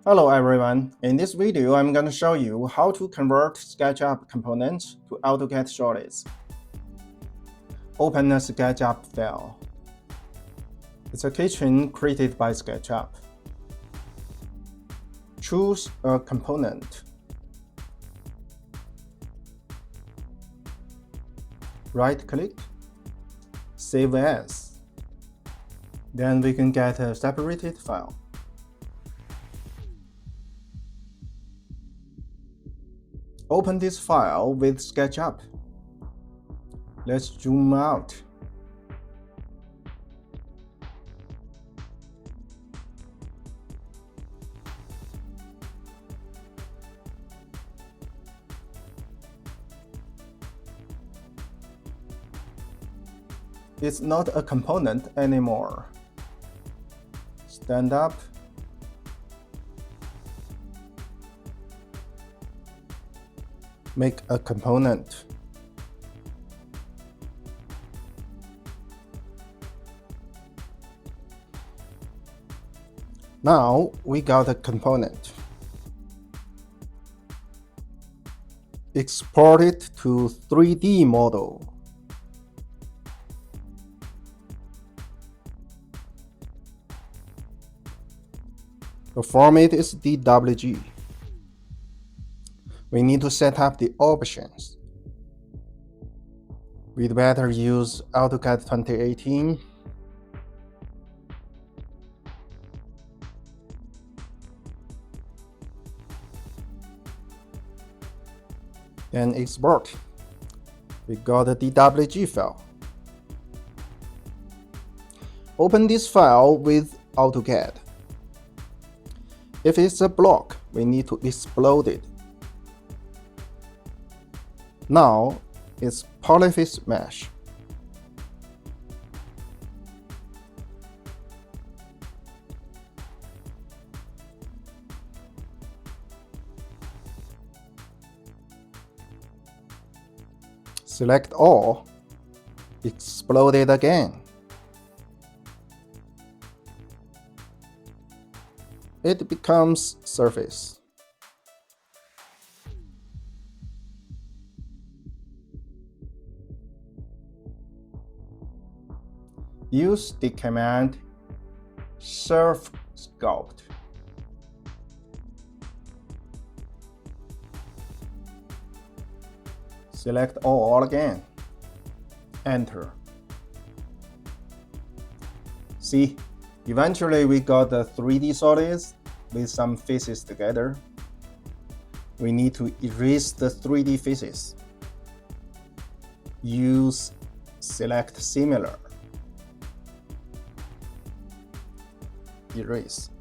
Hello everyone, in this video I'm going to show you how to convert Sketchup components to AutoCAD solids. Open a Sketchup file. It's a kitchen created by Sketchup. Choose a component. Right-click, Save As. Then we can get a separated file. Open this file with SketchUp. Let's zoom out. It's not a component anymore. Stand up. Make a component. Now we got a component. Export it to 3D model. The format is DWG. We need to set up the options. We'd better use AutoCAD 2018. Then export. We got a DWG file. Open this file with AutoCAD. If it's a block, we need to explode it. Now it's Polyface mesh. Select all, explode it again. It becomes surface. Use the command SURFSCULPT. Select all again. Enter. See, eventually we got the 3D solids with some faces together. We need to erase the 3D faces. Use Select Similar. Erase.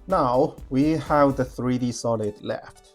Now we have the 3D solid left.